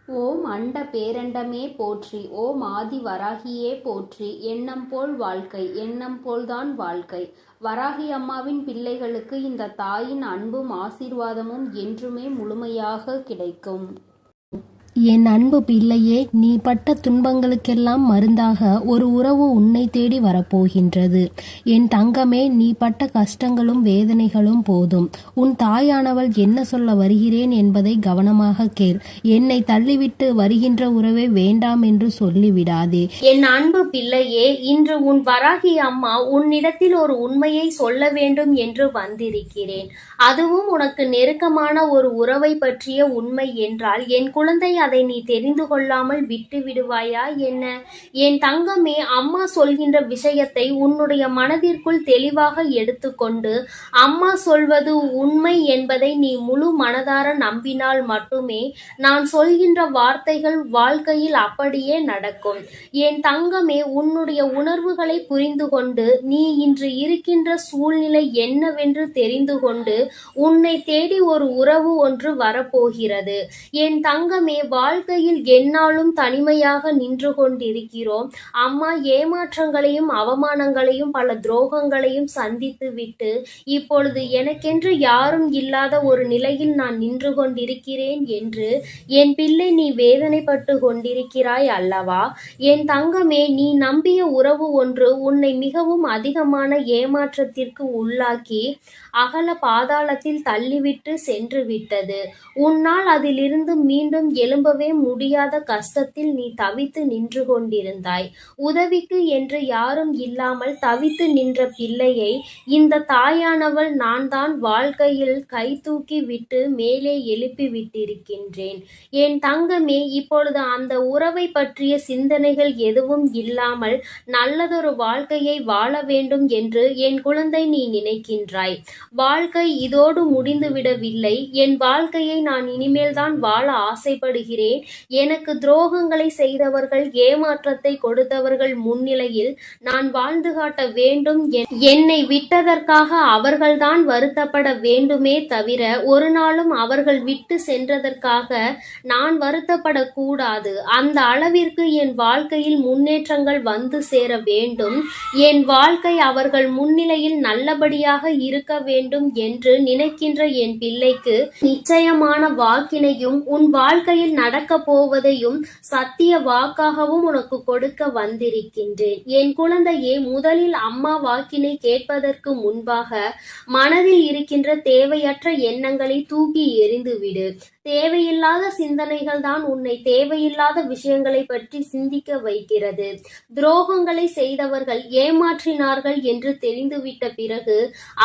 ஓம் அண்ட பேரண்டமே போற்றி, ஓம் ஆதி வராகியே போற்றி. எண்ணம் போல் வாழ்க்கை, எண்ணம் போல்தான் வாழ்க்கை. வராகி அம்மாவின் பிள்ளைகளுக்கு இந்த தாயின் அன்பும் ஆசீர்வாதமும் என்றுமே முழுமையாக கிடைக்கும். என் அன்பு பிள்ளையே, நீ பட்ட துன்பங்களுக்கெல்லாம் மருந்தாக ஒரு உறவு உன்னை தேடி வரப்போகின்றது. என் தங்கமே, நீ பட்ட கஷ்டங்களும் வேதனைகளும் போதும். உன் தாயானவள் என்ன சொல்ல வருகிறேன் என்பதை கவனமாக கேள். என்னை தள்ளிவிட்டு வருகின்ற உறவை வேண்டாம் என்று சொல்லிவிடாதே. என் அன்பு பிள்ளையே, இன்று உன் வராகி அம்மா உன்னிடத்தில் ஒரு உண்மையை சொல்ல வேண்டும் என்று வந்திருக்கிறேன். அதுவும் உனக்கு நெருக்கமான ஒரு உறவை பற்றிய உண்மை என்றால் என் குழந்தை அதை நீ தெரிந்து கொள்ளாமல் விட்டு விடுவாயா என்ன? என் தங்கமே, அம்மா சொல்கின்ற விஷயத்தை உன்னுடைய மனதிற்குள் தெளிவாக எடுத்துக்கொண்டு அம்மா சொல்வது உண்மை என்பதை நீ முழு மனதார நம்பினால் மட்டுமே நான் சொல்கின்ற வார்த்தைகள் வாழ்க்கையில் அப்படியே நடக்கும். என் தங்கமே, உன்னுடைய உணர்வுகளை புரிந்து கொண்டு நீ இன்று இருக்கின்ற சூழ்நிலை என்னவென்று தெரிந்து கொண்டு உன்னை தேடி ஒரு உறவு ஒன்று வரப்போகிறது. என் தங்கமே, வாழ்க்கையில் எந்நாளும் தனிமையாக நின்று கொண்டிருக்கிறோம். அம்மா ஏமாற்றங்களையும் அவமானங்களையும் பல துரோகங்களையும் சந்தித்து விட்டு இப்பொழுது எனக்கென்று யாரும் இல்லாத ஒரு நிலையில் நான் நின்று கொண்டிருக்கிறேன் என்று என் பிள்ளை நீ வேதனைப்பட்டு கொண்டிருக்கிறாய் அல்லவா? என் தங்கமே, நீ நம்பிய உறவு ஒன்று உன்னை மிகவும் அதிகமான ஏமாற்றத்திற்கு உள்ளாக்கி அகல பாதாளத்தில் தள்ளிவிட்டு சென்று விட்டது. உன்னால் அதிலிருந்து மீண்டும் எழும்பவே முடியாத கஷ்டத்தில் நீ தவித்து நின்று கொண்டிருந்தாய். உதவிக்கு என்று யாரும் இல்லாமல் தவித்து நின்ற பிள்ளையை இந்த தாயானவள் நான் தான் வாழ்க்கையில் கை தூக்கி விட்டு மேலே எழுப்பி விட்டிருக்கின்றேன். என் தங்கமே, இப்பொழுது அந்த உறவை பற்றிய சிந்தனைகள் எதுவும் இல்லாமல் நல்லதொரு வாழ்க்கையை வாழ வேண்டும் என்று என் குழந்தை நீ நினைக்கின்றாய். வாழ்க்கை இதோடு முடிந்துவிடவில்லை. என் வாழ்க்கையை நான் இனிமேல் தான் வாழ ஆசைப்படுகிறேன். எனக்கு துரோகங்களை செய்தவர்கள், ஏமாற்றத்தை கொடுத்தவர்கள் முன்னிலையில் நான் வாழ்ந்து காட்ட வேண்டும். என்னை விட்டதற்காக அவர்கள்தான் வருத்தப்பட வேண்டுமே தவிர ஒரு நாளும் அவர்கள் விட்டு சென்றதற்காக நான் வருத்தப்படக்கூடாது. அந்த அளவிற்கு என் வாழ்க்கையில் முன்னேற்றங்கள் வந்து சேர வேண்டும். என் வாழ்க்கை அவர்கள் முன்னிலையில் நல்லபடியாக இருக்க வேண்டும் என்று நினைக்கின்ற என் பிள்ளைக்கு நிச்சயமான வாக்கினையும் உன் வாழ்க்கையில் நடக்க போவதையும் சத்திய வாக்காகவும் உனக்கு கொடுக்க வந்திருக்கின்றேன். என் குழந்தையே, முதலில் அம்மா வாக்கினை கேட்பதற்கு முன்பாக மனதில் இருக்கின்ற தேவையற்ற எண்ணங்களை தூக்கி எறிந்துவிடு. தேவையில்லாத சிந்தனைகள் தான் உன்னை தேவையில்லாத விஷயங்களை பற்றி சிந்திக்க வைக்கிறது. துரோகங்களை செய்தவர்கள், ஏமாற்றினார்கள் என்று தெரிந்துவிட்ட பிறகு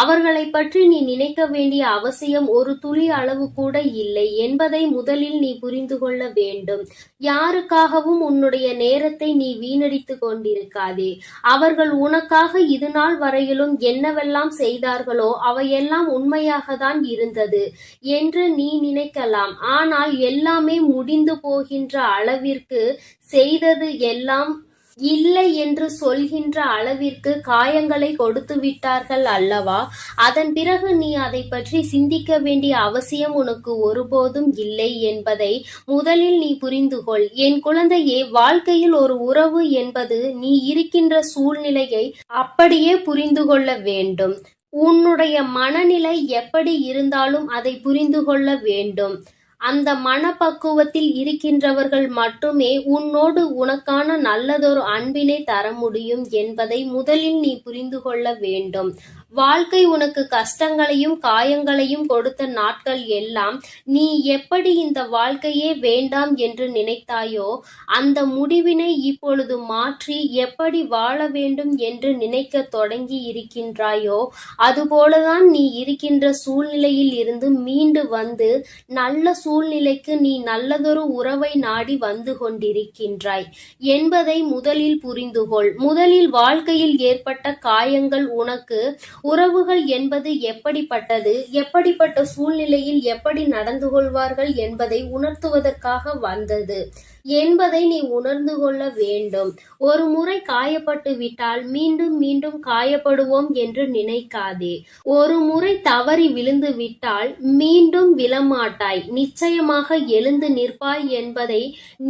அவர்களை பற்றி நீ நினைக்க வேண்டிய அவசியம் ஒரு துளி அளவு கூட இல்லை என்பதை முதலில் நீ புரிந்து கொள்ள வேண்டும். யாருக்காகவும் உன்னுடைய நேரத்தை நீ வீணடித்து கொண்டிருக்காதே. அவர்கள் உனக்காக இது நாள் வரையிலும் என்னவெல்லாம் செய்தார்களோ அவையெல்லாம் உண்மையாக தான் இருந்தது என்று நீ நினைக்கலாம். ஆனால் எல்லாமே முடிந்து போகின்ற அளவிற்கு செய்தது எல்லாம் இல்லை என்று சொல்கின்ற அளவிற்கு காயங்களை கொடுத்து விட்டார்கள் அல்லவா? அதன் பிறகு நீ அதை பற்றி சிந்திக்க வேண்டிய அவசியம் உனக்கு ஒருபோதும் இல்லை என்பதை முதலில் நீ புரிந்து கொள். என் குழந்தையே, வாழ்க்கையில் ஒரு உறவு என்பது நீ இருக்கின்ற சூழ்நிலையை அப்படியே புரிந்து கொள்ள வேண்டும். உன்னுடைய மனநிலை எப்படி இருந்தாலும் அதை புரிந்து கொள்ள வேண்டும். அந்த மனப்பக்குவத்தில் இருக்கின்றவர்கள் மட்டுமே உன்னோடு உனக்கான நல்லதொரு அன்பினை தர முடியும் என்பதை முதலில் நீ புரிந்து கொள்ள வேண்டும். வாழ்க்கை உனக்கு கஷ்டங்களையும் காயங்களையும் கொடுத்த நாட்கள் எல்லாம் நீ எப்படி இந்த வாழ்க்கையே வேண்டாம் என்று நினைத்தாயோ அந்த முடிவினை இப்பொழுது மாற்றி எப்படி வாழ வேண்டும் என்று நினைக்க தொடங்கி இருக்கின்றாயோ அதுபோலதான் நீ இருக்கின்ற சூழ்நிலையில் இருந்து மீண்டு வந்து நல்ல சூழ்நிலைக்கு நீ நல்லதொரு உறவை நாடி வந்து கொண்டிருக்கின்றாய் என்பதை முதலில் புரிந்துகொள். முதலில் வாழ்க்கையில் ஏற்பட்ட காயங்கள் உனக்கு உறவுகள் என்பது எப்படிப்பட்டது, எப்படிப்பட்ட சூழ்நிலையில் எப்படி நடந்து கொள்வார்கள் என்பதை உணர்த்துவதற்காக வந்தது. என்பதை நீ உணர்ந்து கொள்ள வேண்டும். ஒரு முறை காயப்பட்டு விட்டால் மீண்டும் மீண்டும் காயப்படுவோம் என்று நினைக்காதே. ஒரு முறை தவறி விழுந்து விட்டால் மீண்டும் விழமாட்டாய், நிச்சயமாக எழுந்து நிற்பாய் என்பதை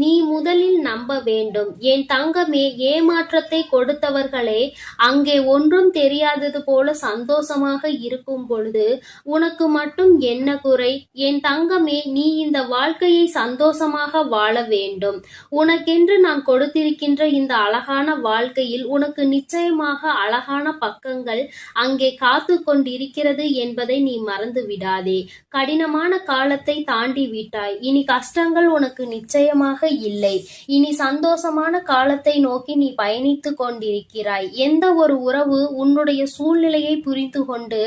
நீ முதலில் நம்ப வேண்டும். என் தங்கமே, ஏமாற்றத்தை கொடுத்தவர்களே அங்கே ஒன்றும் தெரியாதது போல சந்தோஷமாக இருக்கும் பொழுது உனக்கு மட்டும் என்ன குறை? என் தங்கமே, நீ இந்த வாழ்க்கையை சந்தோஷமாக வாழ வேண்டும். உனக்கென்று நான் கொடுத்திருக்கின்ற இந்த அழகான வாழ்க்கையில் உனக்கு நிச்சயமாக அழகான பக்கங்கள் அங்கே காத்து கொண்டிருக்கிறது என்பதை நீ மறந்து விடாதே. கடினமான காலத்தை தாண்டி விட்டாய், இனி கஷ்டங்கள் உனக்கு நிச்சயமாக இல்லை. இனி சந்தோஷமான காலத்தை நோக்கி நீ பயணித்து கொண்டிருக்கிறாய். எந்த ஒரு உறவு உன்னுடைய சூழ்நிலையை புரிந்து கொண்டு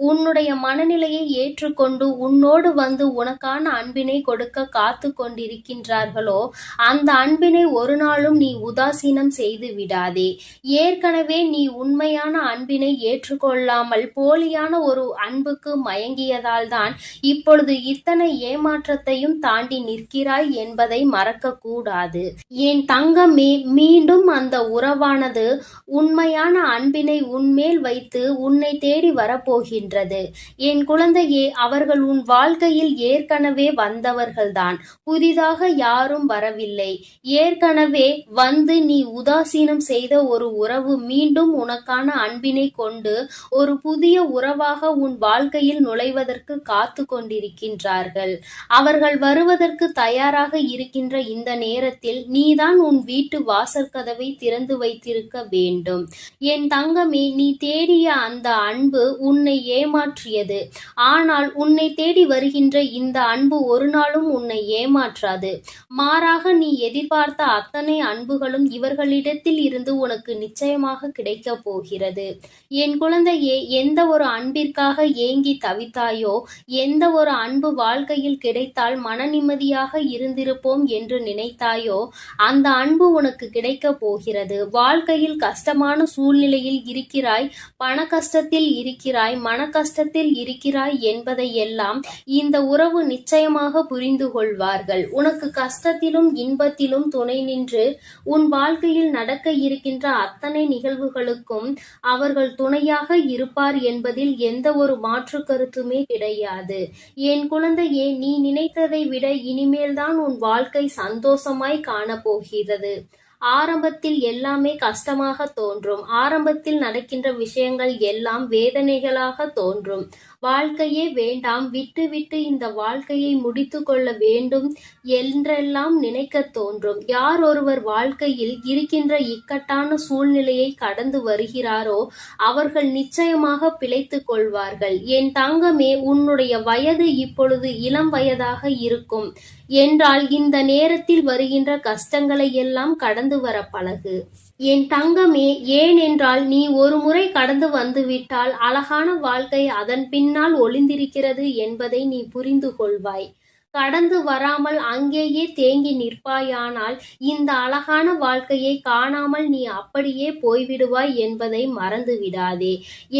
உன்னுடைய மனநிலையை ஏற்றுக்கொண்டு உன்னோடு வந்து உனக்கான அன்பினை கொடுக்க காத்து கொண்டிருக்கின்றார்களோ அந்த அன்பினை ஒரு நாளும் நீ உதாசீனம் செய்து விடாதே. ஏற்கனவே நீ உண்மையான அன்பினை ஏற்றுக்கொள்ளாமல் போலியான ஒரு அன்புக்கு மயங்கியதால் தான் இப்பொழுது இத்தனை ஏமாற்றத்தையும் தாண்டி நிற்கிறாய் என்பதை மறக்க கூடாது. என் தங்கமே, மீண்டும் அந்த உறவானது உண்மையான அன்பினை உன்மேல் வைத்து உன்னை தேடி வரப்போகின்றது. என் குழந்தையே, அவர்கள் உன் வாழ்க்கையில் ஏற்கனவே வந்தவர்கள்தான், புதிதாக யாரும் வரவில்லை. ஏற்கனவே வந்து நீ உதாசீனம் செய்த ஒரு உறவு மீண்டும் உனக்கான அன்பினை கொண்டு ஒரு புதிய உறவாக உன் வாழ்க்கையில் நுழைவதற்கு காத்து கொண்டிருக்கின்றார்கள். அவர்கள் வருவதற்கு தயாராக இருக்கின்ற இந்த நேரத்தில் நீதான் உன் வீட்டு வாசற்கதவை திறந்து வைத்திருக்க வேண்டும். என் தங்கமே, நீ தேடிய அந்த அன்பு உன்னை ஏமாற்றியது. ஆனால் உன்னை தேடி வருகின்ற இந்த அன்பு ஒரு நாளும் உன்னை ஏமாற்றாது. மாறாக நீ எதிர்பார்த்த அத்தனை அன்புகளும் இவர்களிடத்தில் இருந்து உனக்கு நிச்சயமாக கிடைக்க போகிறது. என் குழந்தையே, எந்த ஒரு அன்பிற்காக ஏங்கி தவித்தாயோ, எந்த ஒரு அன்பு வாழ்க்கையில் கிடைத்தால் மன நிம்மதியாக இருந்திருப்போம் என்று நினைத்தாயோ அந்த அன்பு உனக்கு கிடைக்க போகிறது. வாழ்க்கையில் கஷ்டமான சூழ்நிலையில் இருக்கிறாய், பண கஷ்டத்தில் இருக்கிறாய், மன கஷ்டத்தில் இருக்கிறாய் என்பதை எல்லாம் இந்த உறவு நிச்சயமாக புரிந்து கொள்வார்கள். உனக்கு கஷ்டத்திலும் இன்பத்திலும் துணை நின்று உன் வாழ்க்கையில் நடக்க இருக்கின்ற அத்தனை நிகழ்வுகளுக்கும் அவர்கள் துணையாக இருப்பார் என்பதில் எந்த ஒரு மாற்று கருத்துமே கிடையாது. என் குழந்தையே, நீ நினைத்ததை விட இனிமேல்தான் உன் வாழ்க்கை சந்தோஷமாய் காணப்போகிறது. ஆரம்பத்தில் எல்லாமே கஷ்டமாக தோன்றும். ஆரம்பத்தில் நடக்கின்ற விஷயங்கள் எல்லாம் வேதனைகளாக தோன்றும். வாழ்க்கையே வேண்டாம், விட்டு விட்டு இந்த வாழ்க்கையை முடித்து கொள்ள வேண்டும் என்றெல்லாம் நினைக்க தோன்றும். யார் ஒருவர் வாழ்க்கையில் இருக்கின்ற இக்கட்டான சூழ்நிலையை கடந்து வருகிறாரோ அவர்கள் நிச்சயமாக பிழைத்து கொள்வார்கள். என் தங்கமே, உன்னுடைய வயது இப்பொழுது இளம் வயதாக இருக்கும் என்றால் இந்த நேரத்தில் வருகின்ற கஷ்டங்களை எல்லாம் கடந்து வர பழகு. என் தங்கமே, ஏனென்றால் நீ ஒரு முறை கடந்து வந்துவிட்டால் அழகான வாழ்க்கை அதன் பின்னால் ஒளிந்திருக்கிறது என்பதை நீ புரிந்து கொள்வாய். கடந்து வராமல் அங்கேயே தேங்கி நிற்பாயானால் இந்த அழகான வாழ்க்கையை காணாமல் நீ அப்படியே போய்விடுவாய் என்பதை மறந்து விடாதே.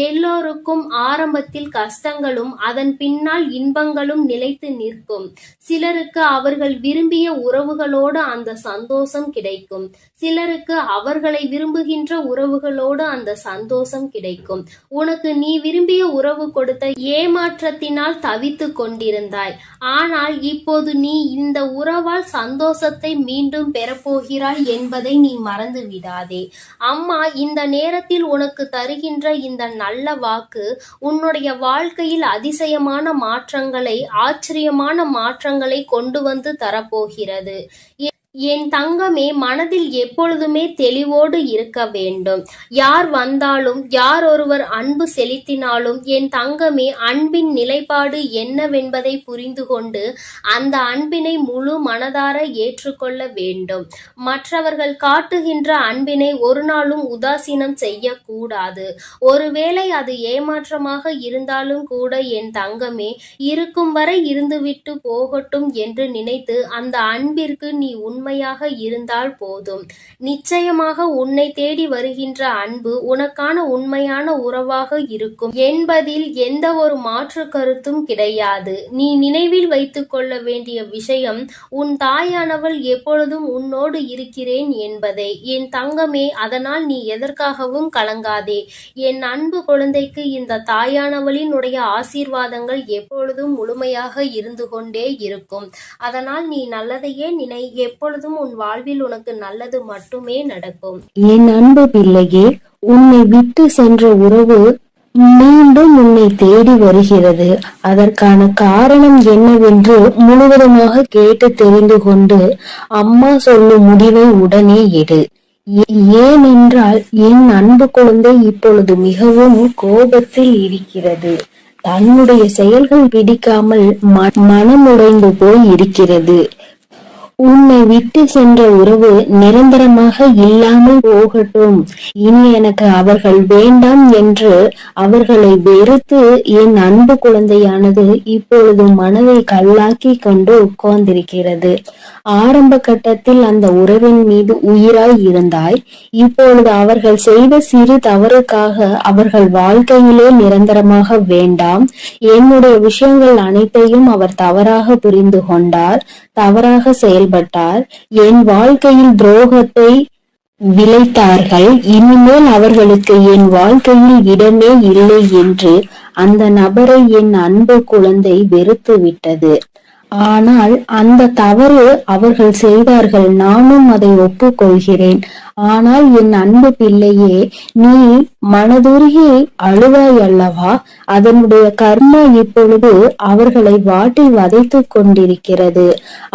எல்லோருக்கும் ஆரம்பத்தில் கஷ்டங்களும் அதன் பின்னால் இன்பங்களும் நிலைத்து நிற்கும். சிலருக்கு அவர்கள் விரும்பிய உறவுகளோடு அந்த சந்தோஷம் கிடைக்கும். சிலருக்கு அவர்களை விரும்புகின்ற உறவுகளோடு அந்த சந்தோஷம் கிடைக்கும். உனக்கு நீ விரும்பிய உறவு கொடுத்த ஏமாற்றத்தினால் தவித்து கொண்டிருந்தாய். ஆனால் இப்போது நீ இந்த உறவால் சந்தோஷத்தை மீண்டும் பெறப்போகிறாய் என்பதை நீ மறந்து விடாதே. அம்மா இந்த நேரத்தில் உனக்கு தருகின்ற இந்த நல்ல வாக்கு உன்னுடைய வாழ்க்கையில் அதிசயமான மாற்றங்களை, ஆச்சரியமான மாற்றங்களை கொண்டு வந்து தரப்போகிறது. என் தங்கமே, மனதில் எப்பொழுதுமே தெளிவோடு இருக்க வேண்டும். யார் வந்தாலும், யார் ஒருவர் அன்பு செலுத்தினாலும் என் தங்கமே, அன்பின் நிலைப்பாடு என்னவென்பதை புரிந்து கொண்டு அந்த அன்பினை முழு மனதார ஏற்றுக்கொள்ள வேண்டும். மற்றவர்கள் காட்டுகின்ற அன்பினை ஒரு நாளும் உதாசீனம் செய்யக்கூடாது. ஒருவேளை அது ஏமாற்றமாக இருந்தாலும் கூட என் தங்கமே, இருக்கும் வரை இருந்துவிட்டு போகட்டும் என்று நினைத்து அந்த அன்பிற்கு நீ உண்மை உண்மையாக இருந்தால் போதும். நிச்சயமாக உன்னை தேடி வருகின்ற அன்பு உனக்கான உண்மையான உறவாக இருக்கும் என்பதில் எந்த ஒரு மாற்று கருத்தும் கிடையாது. நீ நினைவில் வைத்துக் கொள்ள வேண்டிய விஷயம், உன் தாயானவள் எப்பொழுதும் உன்னோடு இருக்கிறேன் என்பதை. என் தங்கமே, அதனால் நீ எதற்காகவும் கலங்காதே. என் அன்பு குழந்தைக்கு இந்த தாயானவளினுடைய ஆசீர்வாதங்கள் எப்பொழுதும் முழுமையாக இருந்து கொண்டே இருக்கும். அதனால் நீ நல்லதையே நினை. எப்பொழுதும் உன் வாழ்வில் உனக்கு நல்லது மட்டுமே நடக்கும். என் அன்பு பிள்ளையே, உன்னை விட்டு சென்ற உறவு மீண்டும் உன்னை தேடி வருகிறது. அதற்கான காரணம் என்னவென்று முழுவதுமாக கேட்டு தெரிந்து கொண்டு அம்மா சொல்லும் முடிவை உடனே எடு. ஏனென்றால் என் அன்பு குழந்தை இப்பொழுது மிகவும் கோபத்தில் இருக்கிறது. தன்னுடைய செயல்கள் பிடிக்காமல் மனமுடைந்து போய் இருக்கிறது. உன்னை விட்டு சென்ற உறவு நிரந்தரமாக இல்லாமல் போகட்டும், இனி எனக்கு அவர்கள் வேண்டாம் என்று அவர்களை வெறுத்து என் அன்பு குழந்தையானது இப்பொழுது மனதை கல்லாக்கி கொண்டு உட்கார்ந்திருக்கிறது. ஆரம்ப கட்டத்தில் அந்த உறவின் மீது உயிராய் இருந்தாய். இப்பொழுது அவர்கள் செய்த சிறு தவறுக்காக அவர்கள் வாழ்க்கையிலே நிரந்தரமாக வேண்டாம். என்னுடைய விஷயங்கள் அனைத்தையும் அவர் தவறாக புரிந்து கொண்டார், தவறாக செயல்பட்டார், என் வாழ்க்கையில் துரோகத்தை விளைத்தார்கள். இனிமேல் அவர்களுக்கு என் வாழ்க்கையில் இடமே இல்லை என்று அந்த நபரை என் அன்பு குழந்தை வெறுத்து விட்டது. ஆனால் அந்த தவறு அவர்கள் செய்தார்கள், நானும் அதை ஒப்புக்கொள்கிறேன். ஆனால் என் அன்பு பிள்ளையே, நீ மனதுருகி அழுவாய் அல்லவா? அதனுடைய கர்மா இப்பொழுது அவர்களை வாட்டி வதைத்து கொண்டிருக்கிறது.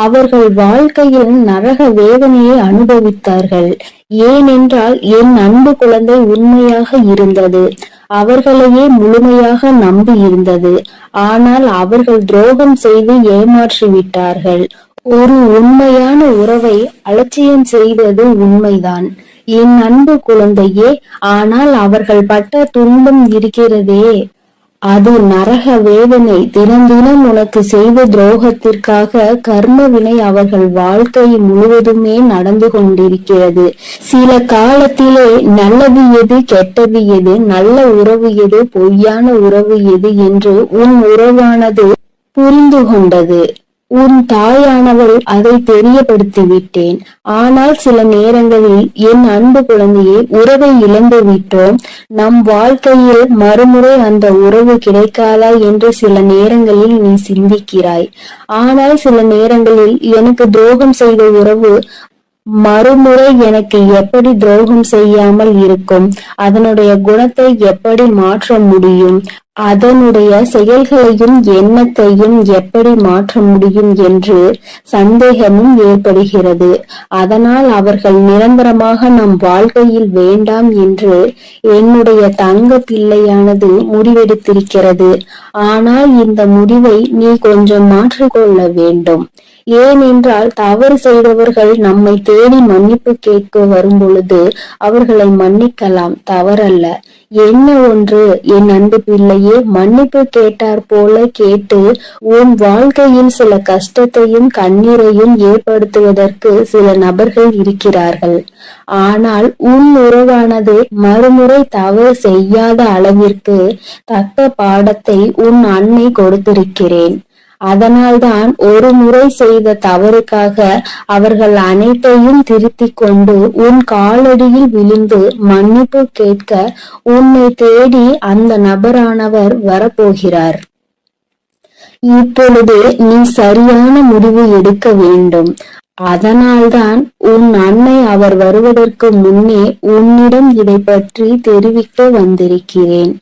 அவர்கள் வாழ்க்கையில் நரக வேதனையை அனுபவித்தார்கள். ஏனென்றால் என் அன்பு குழந்தை உண்மையாக இருந்தது, அவர்களையே முழுமையாக நம்பி இருந்தது. ஆனால் அவர்கள் துரோகம் செய்து ஏமாற்றி விட்டார்கள். ஒரு உண்மையான உறவை அலட்சியம் செய்தது உண்மைதான் என் அன்பு குழந்தையே. ஆனால் அவர்கள் பட்ட துன்பம் இருக்கிறதே, அது நரக வேதனை. தினம் தினம் உனக்கு செய்த துரோகத்திற்காக கர்ம வினை அவர்கள் வாழ்க்கை முழுவதுமே நடந்து கொண்டிருக்கிறது. சில காலத்திலே நல்லது எது, கெட்டது எது, நல்ல உறவு எது, பொய்யான உறவு எது என்று உன் உறவானது புரிந்து கொண்டது. உன் தாயானவள் அதை தெரியப்படுத்தி விட்டேன். ஆனால் சில நேரங்களில் என் அன்பு குழந்தையை உறவை இழந்து விட்டோம், நம் வாழ்க்கையில் மறுமுறை அந்த உறவு கிடைக்காதா என்று சில நேரங்களில் நீ சிந்திக்கிறாய். ஆனால் சில நேரங்களில் எனக்கு துரோகம் செய்த உறவு மறுமுறை எனக்கு எப்படி துரோகம் செய்யாமல் இருக்கும், அதனுடைய குணத்தை எப்படி மாற்ற முடியும், அதனுடைய செயல்களையும் எண்ணத்தையும் எப்படி மாற்ற முடியும் என்று சந்தேகமும் ஏற்படுகிறது. அதனால் அவர்கள் நிரந்தரமாக நம் வாழ்க்கையில் வேண்டாம் என்று என்னுடைய தங்க பிள்ளையானது முடிவெடுத்திருக்கிறது. ஆனால் இந்த முடிவை நீ கொஞ்சம் மாற்றிக்கொள்ள வேண்டும். ஏனென்றால் தவறு செய்தவர்கள் நம்மை தேடி மன்னிப்பு கேட்க வரும் பொழுது அவர்களை மன்னிக்கலாம், தவறல்ல. என்ன ஒன்று என் அன்பு பிள்ளையே, மன்னிப்பு கேட்டார் போல கேட்டு உன் வாழ்க்கையில் சில கஷ்டத்தையும் கண்ணீரையும் ஏற்படுத்துவதற்கு சில நபர்கள் இருக்கிறார்கள். ஆனால் உன் உறவானது மறுமுறை தவறு செய்யாத அளவிற்கு தக்க பாடத்தை உன் அன்னை கொடுத்திருக்கிறேன். அதனால்தான் ஒரு முறை செய்த தவறுக்காக அவர்கள் அனைத்தையும் திருத்திக் கொண்டு உன் காலடியில் விழுந்து மன்னிப்பு கேட்க உன்னை தேடி அந்த நபரானவர் வரப்போகிறார். இப்பொழுது நீ சரியான முடிவு எடுக்க வேண்டும். அதனால்தான் உன் அன்னை அவர் வருவதற்கு முன்னே உன்னிடம் இதை பற்றி தெரிவிக்க வந்திருக்கிறேன்.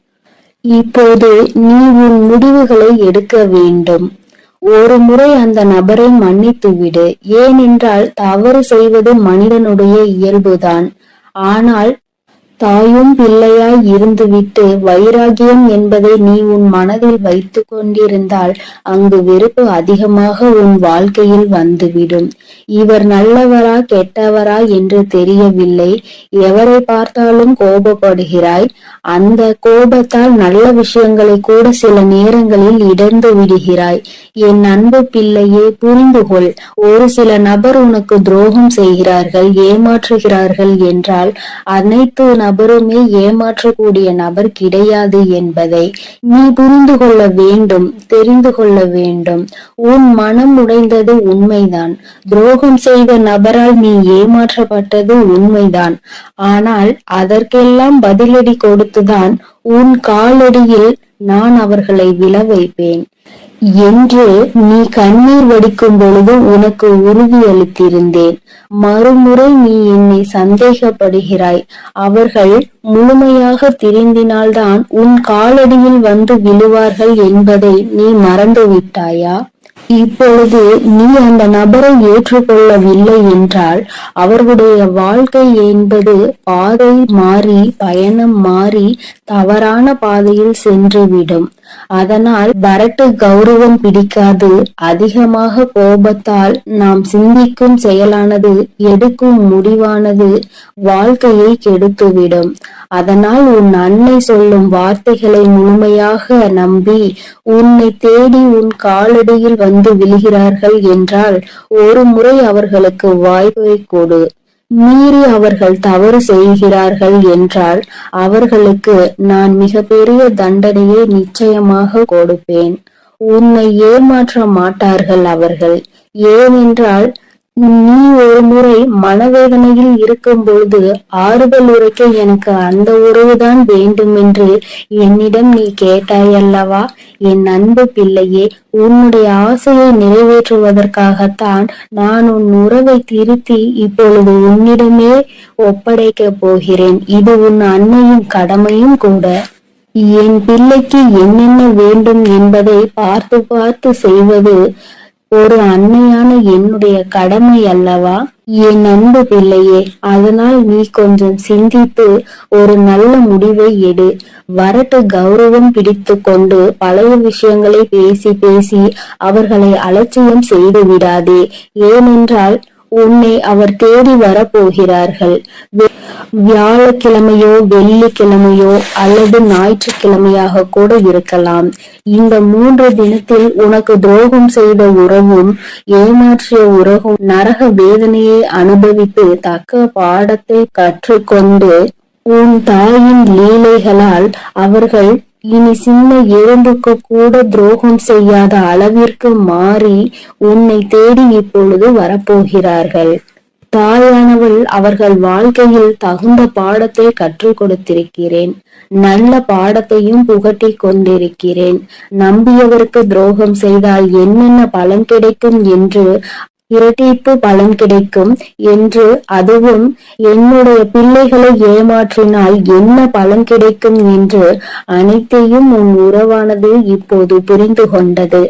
இப்போது நீ உன் முடிவுகளை எடுக்க வேண்டும். ஒரு முறை அந்த நபரை மன்னித்து விடு. ஏனென்றால் தவறு செய்வது மனிதனுடைய இயல்புதான். ஆனால் தாயும் பிள்ளையாய் இருந்துவிட்டு வைராகியம் என்பதை நீ உன் மனதில் வைத்து கொண்டிருந்தால் அங்கு வெறுப்பு அதிகமாக உன் வாழ்க்கையில் வந்துவிடும். இவர் நல்லவரா கெட்டவரா என்று தெரியவில்லை, எவரை பார்த்தாலும் கோபப்படுகிறாய். அந்த கோபத்தால் நல்ல விஷயங்களை கூட சில நேரங்களில் இழந்து விடுகிறாய். என் அன்பு பிள்ளையே, புரிந்து கொள். ஒரு சில நபர் உனக்கு துரோகம் செய்கிறார்கள், ஏமாற்றுகிறார்கள் என்றால் அனைத்து நபருமே ஏமாற்றக்கூடிய நபர் கிடையாது என்பதை நீ புரிந்து கொள்ள வேண்டும், தெரிந்து கொள்ள வேண்டும். உன் மனம் உடைந்தது உண்மைதான். துரோகம் செய்த நபரால் நீ ஏமாற்றப்பட்டது உண்மைதான். ஆனால் அதற்கெல்லாம் பதிலடி கொடுத்துதான் உன் காலடியில் நான் அவர்களை விழ வைப்பேன் என்று நீ கண்ணீர் வடிக்கும் பொழுது உனக்கு உறுதியளித்திருந்தேன். மறுமுறை நீ என்னை சந்தேகப்படுகிறாய். அவர்கள் முழுமையாக திருந்தினால்தான் உன் காலடியில் வந்து விழுவார்கள் என்பதை நீ மறந்து விட்டாயா? இப்பொழுது நீ அந்த நபரை ஏற்றுக்கொள்ளவில்லை என்றால் அவர்களுடைய வாழ்க்கை என்பது பாதை மாறி, பயணம் மாறி தவறான பாதையில் சென்றுவிடும். அதனால் வரட்டு கௌரவம் பிடிக்காது. அதிகமாக கோபத்தால் நாம் சிந்திக்கும் செயலானது, எடுக்கும் முடிவானது வாழ்க்கையை கெடுத்துவிடும். அதனால் உன் அன்னை சொல்லும் வார்த்தைகளை முழுமையாக நம்பி உன்னை தேடி உன் காலடியில் வந்து விழுகிறார்கள் என்றால் ஒரு முறை அவர்களுக்கு வாய்ப்பை கொடு. மீறி அவர்கள் தவறு செய்கிறார்கள் என்றால் அவர்களுக்கு நான் மிகப்பெரிய தண்டனையை நிச்சயமாக கொடுப்பேன். உன்னை ஏமாற்ற மாட்டார்கள் அவர்கள். ஏனென்றால் நீ ஒரு முறை மனவேதனையில் இருக்கும் பொழுது ஆறுதல் உரைக்க எனக்கு அந்த உறவுதான் வேண்டும் என்று என்னிடம் நீ கேட்டாயல்லவா? என் அன்பு பிள்ளையே, உன்னுடைய ஆசையை நிறைவேற்றுவதற்காகத்தான் நான் உன் உறவை திருத்தி இப்பொழுது உன்னிடமே ஒப்படைக்கப் போகிறேன். இது உன் அன்னையின் கடமையும் கூட. என் பிள்ளைக்கு என்னென்ன வேண்டும் என்பதை பார்த்து பார்த்து செய்வது ஒரு அன்னையான என்னுடைய கடமை அல்லவா? என் அன்பு பிள்ளையே, அதனால் நீ கொஞ்சம் சிந்தித்து ஒரு நல்ல முடிவை எடு. வரட்டு கௌரவம் பிடித்து கொண்டு பழைய விஷயங்களை பேசி பேசி அவர்களை அலட்சியம் செய்து விடாதே. ஏனென்றால் உன்னை அவர் தேடி வரப்போகிறார்கள். வியாழக்கிழமையோ வெள்ளிக்கிழமையோ அல்லது ஞாயிற்றுக்கிழமையாக கூட இருக்கலாம். இந்த 3 தினத்தில் உனக்கு துரோகம் செய்த உறவும் ஏமாற்றிய உறவும் நரக வேதனையை அனுபவித்து தக்க பாடத்தை கற்றுக்கொண்டு உன் தாயின் லீலைகளால் அவர்கள் இனி சின்ன எறும்புக்கு கூட துரோகம் செய்யாத அளவிற்கு மாறி உன்னை தேடி இப்பொழுது வரப்போகிறார்கள். தாயானவள் அவர்கள் வாழ்க்கையில் தகுந்த பாடத்தை கற்றுக் கொடுத்திருக்கிறேன். நல்ல பாடத்தையும் புகட்டி கொண்டிருக்கிறேன். நம்பியவருக்கு துரோகம் செய்தால் என்னென்ன பலன் கிடைக்கும் என்று, இரட்டிப்பு பலன் கிடைக்கும் என்று, அதுவும் என்னுடைய பிள்ளைகளை ஏமாற்றினால் என்ன பலன் கிடைக்கும் என்று அனைத்தையும் உன் உறவானது இப்போது புரிந்து கொண்டது.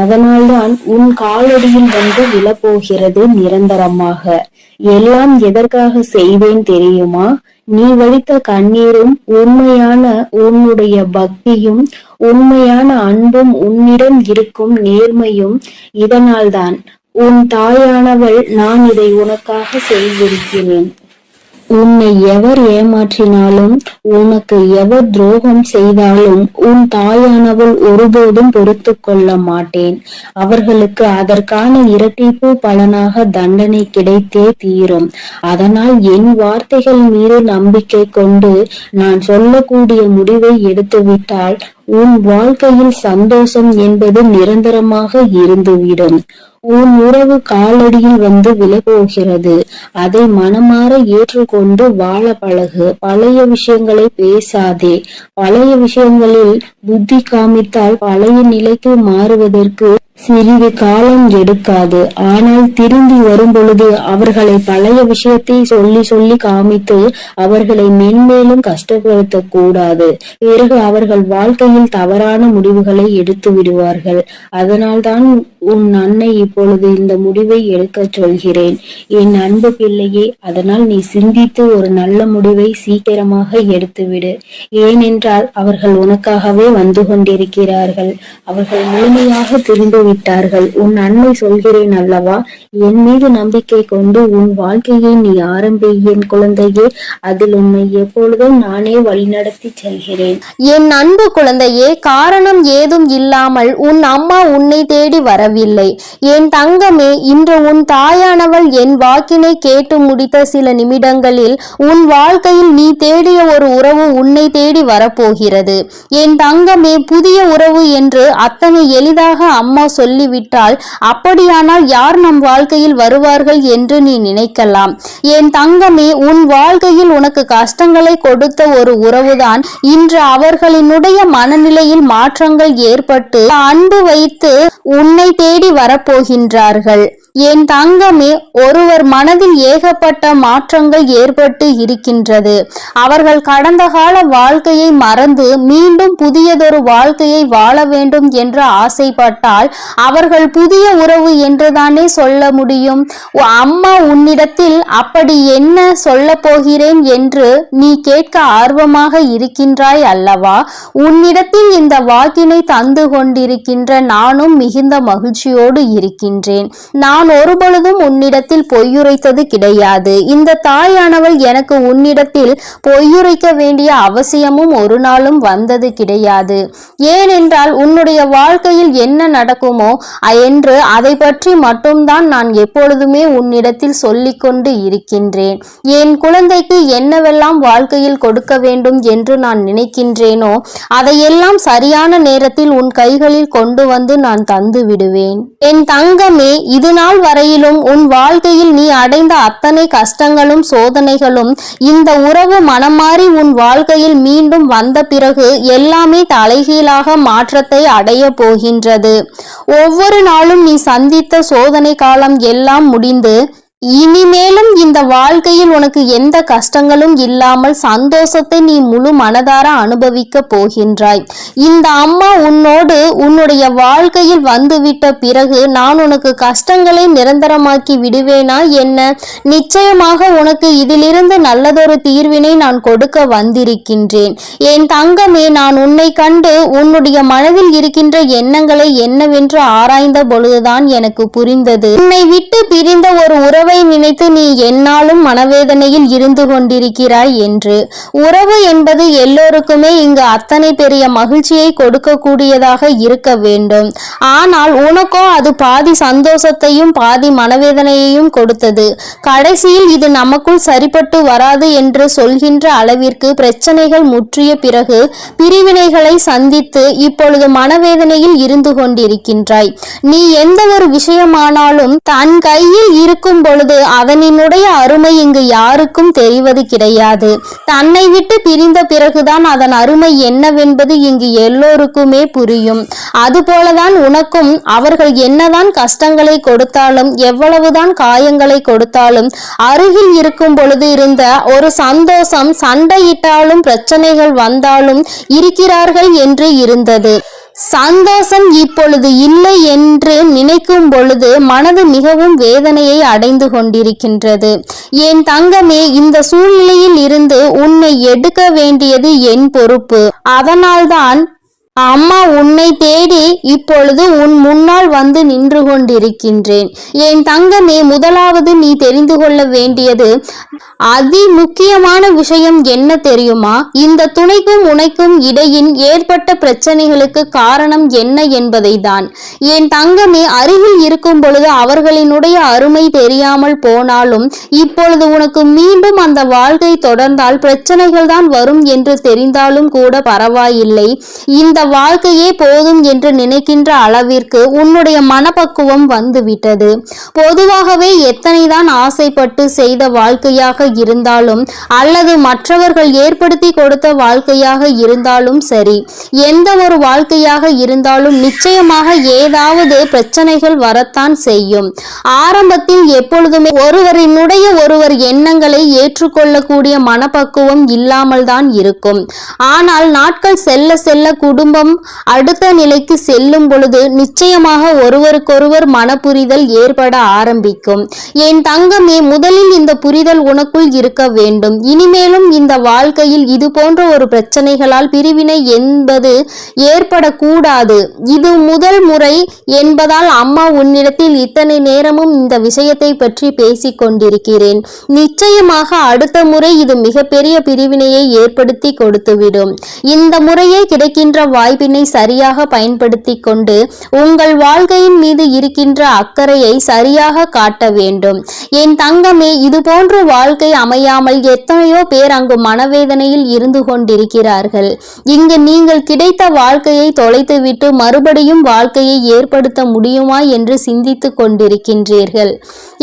அதனால்தான் உன் காலடியில் வந்து விழப்போகிறது நிரந்தரமாக. எல்லாம் எதற்காக செய்வேன் தெரியுமா? நீ வடித்த கண்ணீரும் உண்மையான உன்னுடைய பக்தியும் உண்மையான அன்பும் உன்னிடம் இருக்கும் நேர்மையும் இதனால்தான். உன் தாயானவள் நான் இதை உனக்காக செய்திருக்கிறேன். உன்னை எவர் ஏமாற்றினாலும் உனக்கு எவர் துரோகம் செய்தாலும் உன் தாயானவள் ஒருபோதும் பொறுத்து கொள்ள மாட்டேன். அவர்களுக்கு அதற்கான இரட்டிப்பு பலனாக தண்டனை கிடைத்தே தீரும். அதனால் என் வார்த்தைகள் மீது நம்பிக்கை கொண்டு நான் சொல்லக்கூடிய முடிவை எடுத்துவிட்டால் உன் வாழ்க்கையில் சந்தோஷம் என்பது நிரந்தரமாக இருந்துவிடும். உன் உறவு காலடியில் வந்து விழப்போகிறது. அதை மனமாற ஏற்றுக்கொண்டு வாழ பழகு. பழைய விஷயங்களை பேசாதே. பழைய விஷயங்களில் புத்தி காமித்தால் பழைய நிலைக்கு மாறுவதற்கு சிறிது காலம் எடுக்காது. ஆனால் திரும்பி வரும் பொழுது அவர்களை பழைய விஷயத்தை சொல்லி சொல்லி காமித்து அவர்களை மென்மேலும் கஷ்டப்படுத்த கூடாது. பிறகு அவர்கள் வாழ்க்கையில் தவறான முடிவுகளை எடுத்து விடுவார்கள். அதனால்தான் உன் அன்னை இப்பொழுது இந்த முடிவை எடுக்க சொல்கிறேன். என் அன்பு பிள்ளையே, அதனால் நீ சிந்தித்து ஒரு நல்ல முடிவை சீக்கிரமாக எடுத்துவிடு. ஏனென்றால் அவர்கள் உனக்காகவே வந்து கொண்டிருக்கிறார்கள். அவர்கள் முழுமையாக திரும்பி விட்டார்கள். உன் அன்னை சொல்கிறேன் அல்லவா, என் மீது நம்பிக்கை கொண்டு உன் வாழ்க்கையை நீ ஆரம்பி என் குழந்தையே. அதில் உன்னை எப்பொழுதும் நானே வழிநடத்தி செல்கிறேன். என் அன்பு குழந்தையே, காரணம் ஏதும் இல்லாமல் உன் அம்மா உன்னை தேடி வரவில்லை. என் தங்கமே, இன்று உன் தாயானவள் என் வாக்கினை கேட்டு முடித்த சில நிமிடங்களில் உன் வாழ்க்கையில் நீ தேடிய ஒரு உறவு உன்னை தேடி வரப்போகிறது. என் தங்கமே, புதிய உறவு என்று அத்தனை எளிதாக அம்மா சொல்லிவிட்டால் அப்படியானால் யார் நம் வாழ்க்கையில் வருவார்கள் என்று நீ நினைக்கலாம். என் தங்கமே, உன் வாழ்க்கையில் உனக்கு கஷ்டங்களை கொடுத்த ஒரு உறவுதான் இன்று அவர்களினுடைய மனநிலையில் மாற்றங்கள் ஏற்பட்டு அன்பு வைத்து உன்னை தேடி வரப்போகின்றார்கள். என் தங்கமே, ஒருவர் மனதில் ஏகப்பட்ட மாற்றங்கள் ஏற்பட்டு இருக்கின்றது. அவர்கள் கடந்த கால வாழ்க்கையை மறந்து மீண்டும் புதியதொரு வாழ்க்கையை வாழ வேண்டும் என்று ஆசைப்பட்டால் அவர்கள் புதிய உறவு என்றுதானே சொல்ல முடியும். அம்மா உன்னிடத்தில் அப்படி என்ன சொல்ல போகிறேன் என்று நீ கேட்க ஆர்வமாக இருக்கின்றாய் அல்லவா? உன்னிடத்தில் இந்த வாக்கினை தந்து கொண்டிருக்கின்ற நானும் மிகுந்த மகிழ்ச்சியோடு இருக்கின்றேன். நான் ஒருபொழுதும் உன்னிடத்தில் பொய்யுரைத்தது கிடையாது. இந்த தாயானவள் எனக்கு உன்னிடத்தில் பொய்யுரைக்க வேண்டிய அவசியமும் ஒரு நாளும் வந்தது கிடையாது. ஏனென்றால் உன்னுடைய வாழ்க்கையில் என்ன நடக்குமோ என்று அதை பற்றி மட்டும்தான் நான் எப்பொழுதுமே உன்னிடத்தில் சொல்லிக் கொண்டு இருக்கின்றேன். என் குழந்தைக்கு என்னவெல்லாம் வாழ்க்கையில் கொடுக்க வேண்டும் என்று நான் நினைக்கின்றேனோ அதையெல்லாம் சரியான நேரத்தில் உன் கைகளில் கொண்டு வந்து நான் தந்து விடுவேன். என் தங்கமே, இது நாள் வரையிலும் உன் வாழ்க்கையில் நீ அடைந்த அத்தனை கஷ்டங்களும் சோதனைகளும் இந்த உறவு மனமாறி உன் வாழ்க்கையில் மீண்டும் வந்த பிறகு எல்லாமே தலைகீழாக மாற்றத்தை அடைய போகின்றது. ஒவ்வொரு நாளும் நீ சந்தித்த சோதனை காலம் எல்லாம் முடிந்து இனிமேலும் இந்த வாழ்க்கையில் உனக்கு எந்த கஷ்டங்களும் இல்லாமல் சந்தோஷத்தை நீ முழு மனதார அனுபவிக்க போகின்றாய். இந்த அம்மா உன்னோடு உன்னுடைய வாழ்க்கையில் வந்துவிட்ட பிறகு நான் உனக்கு கஷ்டங்களை நிரந்தரமாக்கி விடுவேனா என்ன? நிச்சயமாக உனக்கு இதிலிருந்து நல்லதொரு தீர்வினை நான் கொடுக்க வந்திருக்கின்றேன். என் தங்கமே, நான் உன்னை கண்டு உன்னுடைய மனதில் இருக்கின்ற எண்ணங்களை என்னவென்று ஆராய்ந்த பொழுதுதான் எனக்கு புரிந்தது. உன்னை விட்டு பிரிந்த ஒரு உறவை நினைத்து நீ என்னாலும் மனவேதனையில் இருந்து கொண்டிருக்கிறாய் என்று. உறவு என்பது எல்லோருக்குமே இங்கு அத்தனை பெரிய மகிழ்ச்சியை கொடுக்கக்கூடியதாக இருக்க வேண்டும். ஆனால் உனக்கோ அது பாதி சந்தோஷத்தையும் பாதி மனவேதனையையும் கொடுத்தது. கடைசியில் இது நமக்குள் சரிப்பட்டு வராது என்று சொல்கின்ற அளவிற்கு பிரச்சனைகள் முற்றிய பிறகு பிரிவினைகளை சந்தித்து இப்பொழுது மனவேதனையில் இருந்து கொண்டிருக்கின்றாய். நீ எந்த ஒரு விஷயமானாலும் தன் கையில் இருக்கும் பொழுது அதனினுடைய அருமை இங்கு யாருக்கும் தெரிவது கிடையாது. தன்னை விட்டு பிரிந்த பிறகுதான் அதன் அருமை என்னவென்பது இங்கு எல்லோருக்குமே புரியும். அதுபோலதான் உனக்கும் அவர்கள் என்னதான் கஷ்டங்களை கொடுத்தாலும் எவ்வளவுதான் காயங்களை கொடுத்தாலும் அருகில் இருக்கும் பொழுது இருந்த ஒரு சந்தோஷம் சண்டையிட்டாலும் பிரச்சனைகள் வந்தாலும் இருக்கிறார்கள் என்று இருந்தது. சந்தோஷம் இப்பொழுது இல்லை என்று நினைக்கும் பொழுது மனது மிகவும் வேதனையை அடைந்து கொண்டிருக்கின்றது. என் தங்கமே, இந்த சூழ்நிலையில் இருந்து உன்னை எடுக்க வேண்டியது என் பொறுப்பு. அதனால்தான் அம்மா உன்னை தேடி இப்பொழுது உன் முன்னால் வந்து நின்று கொண்டிருக்கின்றேன். என் தங்கமே, முதலாவது நீ தெரிந்து கொள்ள வேண்டியது அதி முக்கியமான விஷயம் என்ன தெரியுமா? இந்த துணைக்கும் உனக்கும் இடையில் ஏற்பட்ட பிரச்சனைகளுக்கு காரணம் என்ன என்பதை தான். என் தங்கமே, அருகில் இருக்கும் பொழுது அவர்களினுடைய அருமை தெரியாமல் போனாலும் இப்பொழுது உனக்கு மீண்டும் அந்த வாழ்க்கை தொடர்ந்தால் பிரச்சனைகள் தான் வரும் என்று தெரிந்தாலும் கூட பரவாயில்லை. இந்த வாழ்க்கையே போதும் என்று நினைக்கின்ற அளவிற்கு உன்னுடைய மனப்பக்குவம் வந்துவிட்டது. பொதுவாகவே எத்தனைதான் ஆசைப்பட்டு செய்த வாழ்க்கையாக இருந்தாலும் அல்லது மற்றவர்கள் ஏற்படுத்தி கொடுத்த வாழ்க்கையாக இருந்தாலும் சரி, எந்த ஒரு வாழ்க்கையாக இருந்தாலும் நிச்சயமாக ஏதாவது பிரச்சனைகள் வரத்தான் செய்யும். ஆரம்பத்தில் எப்பொழுதுமே ஒருவரினுடைய ஒருவர் எண்ணங்களை ஏற்றுக்கொள்ளக்கூடிய மனப்பக்குவம் இல்லாமல் தான் இருக்கும். ஆனால் நாட்கள் செல்ல செல்ல குடும்ப குடும்பம் அடுத்த நிலைக்கு செல்லும் பொழுது நிச்சயமாக ஒருவருக்கொருவர் மனப்புரிதல் ஏற்பட ஆரம்பிக்கும். என் தங்கமே, முதலில் இந்த புரிதல் உனக்குள் இருக்க வேண்டும். இனிமேலும் இந்த வாழ்க்கையில் இது போன்ற ஒரு பிரச்சனைகளால் பிரிவினை என்பது ஏற்படக்கூடாது. இது முதல் முறை என்பதால் அம்மா உன்னிடத்தில் இத்தனை நேரமும் இந்த விஷயத்தை பற்றி பேசிக் கொண்டிருக்கிறேன். நிச்சயமாக அடுத்த முறை இது மிகப்பெரிய பிரிவினையை ஏற்படுத்தி கொடுத்துவிடும். இந்த முறையே கிடைக்கின்ற வாய்ப்பினை சரியாக பயன்படுத்தி கொண்டு உங்கள் வாழ்க்கையின் மீது இருக்கின்ற அக்கறையை சரியாக காட்ட வேண்டும். என் தங்கமே, இது போன்ற வாழ்க்கை அமையாமல் எத்தனையோ பேர் அங்கு மனவேதனையில் இருந்து கொண்டிருக்கிறார்கள். இங்கு நீங்கள் கிடைத்த வாழ்க்கையை தொலைத்துவிட்டு மறுபடியும் வாழ்க்கையை ஏற்படுத்த முடியுமா என்று சிந்தித்துக் கொண்டிருக்கின்றீர்கள்.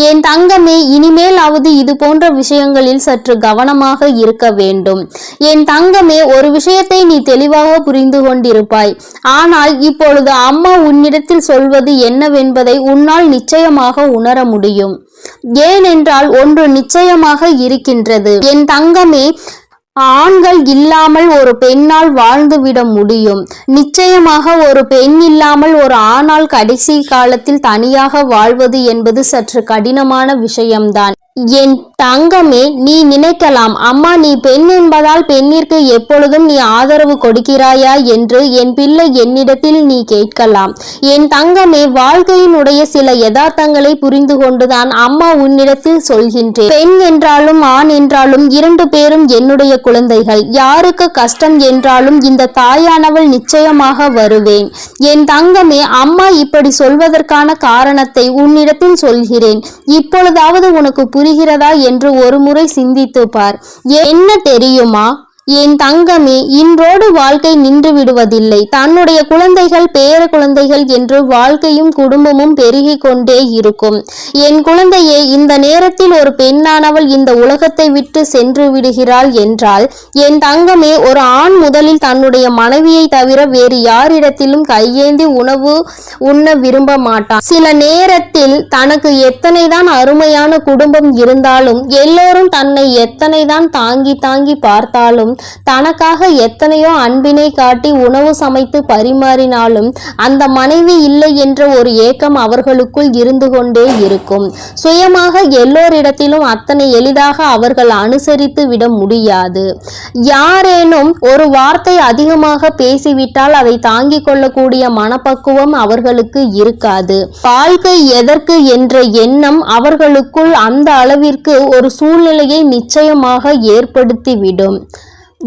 என் தங்கமே, இனிமேலாவது இது போன்ற விஷயங்களில் சற்று கவனமாக இருக்க வேண்டும். என் தங்கமே, ஒரு விஷயத்தை நீ தெளிவாக புரிந்து கொண்டிருப்பாய். ஆனால் இப்பொழுது அம்மா உன்னிடத்தில் சொல்வது என்னவென்பதை உன்னால் நிச்சயமாக உணர முடியும். ஏனென்றால் ஒன்று நிச்சயமாக இருக்கின்றது. என் தங்கமே, ஆண்கள் இல்லாமல் ஒரு பெண்ணால் வாழ்ந்துவிட முடியும். நிச்சயமாக ஒரு பெண் இல்லாமல் ஒரு ஆணால் கடைசி காலத்தில் தனியாக வாழ்வது என்பது சற்று கடினமான விஷயம்தான். என் தங்கமே, நீ நினைக்கலாம், அம்மா நீ பெண் என்பதால் பெண்ணிற்கு எப்பொழுதும் நீ ஆதரவு கொடுக்கிறாயா என்று என் பிள்ளை என்னிடத்தில் நீ கேட்கலாம். என் தங்கமே, வாழ்க்கையினுடைய சில யதார்த்தங்களை புரிந்து கொண்டுதான் அம்மா உன்னிடத்தில் சொல்கின்றேன். பெண் என்றாலும் ஆண் என்றாலும் இரண்டு பேரும் என்னுடைய குழந்தைகள். யாருக்கு கஷ்டம் என்றாலும் இந்த தாயானவள் நிச்சயமாக வருவேன். என் தங்கமே, அம்மா இப்படி சொல்வதற்கான காரணத்தை உன்னிடத்தில் சொல்கிறேன். இப்பொழுதாவது உனக்கு புரிகிறதா என்று ஒரு முறை சிந்தித்து பார். என்ன தெரியுமா என் தங்கமே, இன்றோடு வாழ்க்கை நின்று விடுவதில்லை. தன்னுடைய குழந்தைகள் பேர குழந்தைகள் என்று வாழ்க்கையும் குடும்பமும் பெருகி கொண்டே இருக்கும். என் குழந்தையே, இந்த நேரத்தில் ஒரு பெண்ணானவள் இந்த உலகத்தை விட்டு சென்று விடுகிறாள் என்றால் என் தங்கமே, ஒரு ஆண் முதலில் தன்னுடைய மனைவியை தவிர வேறு யாரிடத்திலும் கையேந்தி உணவு உண்ண விரும்ப மாட்டான். சில நேரத்தில் தனக்கு எத்தனைதான் அருமையான குடும்பம் இருந்தாலும், எல்லோரும் தன்னை எத்தனைதான் தாங்கி தாங்கி பார்த்தாலும், தனக்காக எத்தனையோ அன்பினை காட்டி உணவு சமைத்து பரிமாறினாலும் அந்த மனைவி இல்லை என்ற ஒரு ஏக்கம் அவர்களுக்குள் இருந்து கொண்டே இருக்கும். சுயமாக எல்லோரிடத்திலும் அத்தனை எளிதாக அவர்கள் அனுசரித்து விட முடியாது. யாரேனும் ஒரு வார்த்தை அதிகமாக பேசிவிட்டால் அதை தாங்கிக் கொள்ளக்கூடிய மனப்பக்குவம் அவர்களுக்கு இருக்காது. வாழ்க்கை எதற்கு என்ற எண்ணம் அவர்களுக்குள் அந்த அளவிற்கு ஒரு சூழ்நிலையை நிச்சயமாக ஏற்படுத்திவிடும்.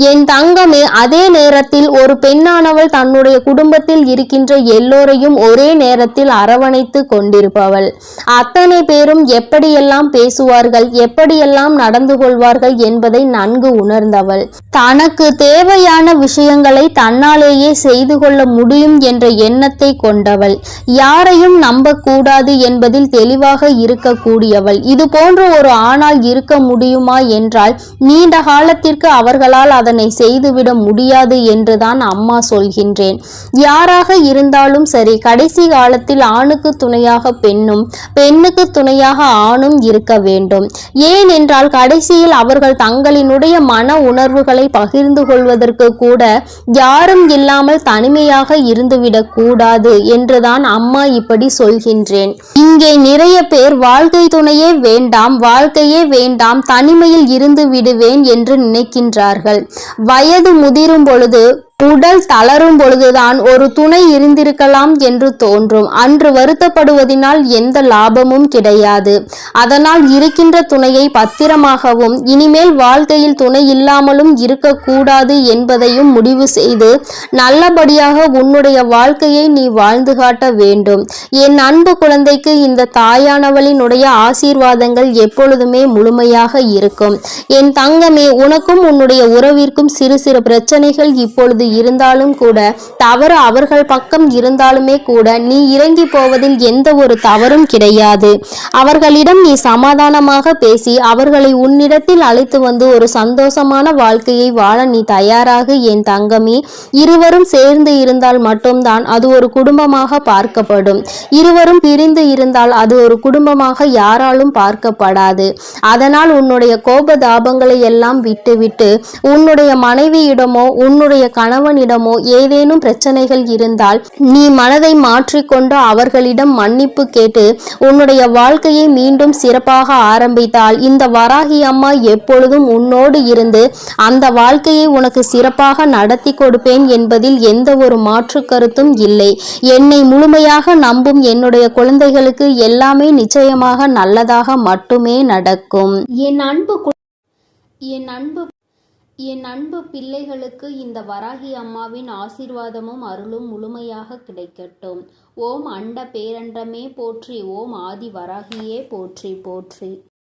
என் தங்கமே, அதே நேரத்தில் ஒரு பெண்ணானவள் தன்னுடைய குடும்பத்தில் இருக்கின்ற எல்லோரையும் ஒரே நேரத்தில் அரவணைத்து கொண்டிருப்பவள். அத்தனை பேரும் எப்படியெல்லாம் பேசுவார்கள், எப்படியெல்லாம் நடந்து கொள்வார்கள் என்பதை நன்கு உணர்ந்தவள். தனக்கு தேவையான விஷயங்களை தன்னாலேயே செய்து கொள்ள முடியும் என்ற எண்ணத்தை கொண்டவள். யாரையும் நம்பக்கூடாது என்பதில் தெளிவாக இருக்கக்கூடியவள். இது போன்ற ஒரு ஆணால் இருக்க முடியுமா என்றால் நீண்ட காலத்திற்கு அவர்களால் அதனை செய்துவிட முடியாது என்றுதான் அம்மா சொல்கின்றேன். யாராக இருந்தாலும் சரி, கடைசி காலத்தில் ஆணுக்கு துணையாக பெண்ணும், பெண்ணுக்கு துணையாக ஆணும் இருக்க வேண்டும். ஏனென்றால் கடைசியில் அவர்கள் தங்களினுடைய மன உணர்வுகளை பகிர்ந்து கொள்வதற்கு கூட யாரும் இல்லாமல் தனிமையாக இருந்துவிடக் கூடாது என்றுதான் அம்மா இப்படி சொல்கின்றேன். இங்கே நிறைய பேர் வாழ்க்கை துணையே வேண்டாம், வாழ்க்கையே வேண்டாம், தனிமையில் இருந்து விடுவேன் என்று நினைக்கின்றார்கள். வயது முதிரும் பொழுது, உடல் தளரும் பொழுதுதான் ஒரு துணை இருந்திருக்கலாம் என்று தோன்றும். அன்று வருத்தப்படுவதனால் எந்த லாபமும் கிடையாது. அதனால் இருக்கின்ற துணையை பத்திரமாகவும் இனிமேல் வாழ்க்கையில் துணை இல்லாமலும் இருக்கக்கூடாது என்பதையும் முடிவு செய்து நல்லபடியாக உன்னுடைய வாழ்க்கையை நீ வாழ்ந்து காட்ட வேண்டும். என் அன்பு குழந்தைக்கு இந்த தாயானவளினுடைய ஆசீர்வாதங்கள் எப்பொழுதுமே முழுமையாக இருக்கும். என் தங்கமே, உனக்கும் உன்னுடைய உறவிற்கும் சிறு சிறு பிரச்சனைகள் இப்பொழுது இருந்தாலும் கூட, தவறு அவர்கள் பக்கம் இருந்தாலுமே கூட நீ இறங்கி போவதில் எந்த ஒரு தவறும் கிடையாது. அவர்களிடம் நீ சமாதானமாக பேசி அவர்களை உன்னிடத்தில் அழைத்து வந்து ஒரு சந்தோஷமான வாழ்க்கையை வாழ நீ தயாராக என் தங்கமே. இருவரும் சேர்ந்து இருந்தால் மட்டும்தான் அது ஒரு குடும்பமாக பார்க்கப்படும். இருவரும் பிரிந்து இருந்தால் அது ஒரு குடும்பமாக யாராலும் பார்க்கப்படாது. அதனால் உன்னுடைய கோபதாபங்களை எல்லாம் விட்டுவிட்டு உன்னுடைய மனைவியிடமோ உன்னுடைய கணவன் கணவனிடமோ ஏதேனும் பிரச்சனைகள் இருந்தால் நீ மனதை மாற்றிக்கொண்டு அவர்களிடம் மன்னிப்பு கேட்டு உன்னுடைய வாழ்க்கையை மீண்டும் சிறப்பாக ஆரம்பித்தால் இந்த வராகி அம்மா எப்பொழுதும் உன்னோடு இருந்து அந்த வாழ்க்கையை உனக்கு சிறப்பாக நடத்தி கொடுப்பேன் என்பதில் எந்த ஒரு மாற்று கருத்தும் இல்லை. என்னை முழுமையாக நம்பும் என்னுடைய குழந்தைகளுக்கு எல்லாமே நிச்சயமாக நல்லதாக மட்டுமே நடக்கும். என் அன்பு பிள்ளைகளுக்கு இந்த வராகி அம்மாவின் ஆசீர்வாதமும் அருளும் முழுமையாக கிடைக்கட்டும். ஓம் அண்ட பேரண்டமே போற்றி, ஓம் ஆதி வராகியே போற்றி போற்றி.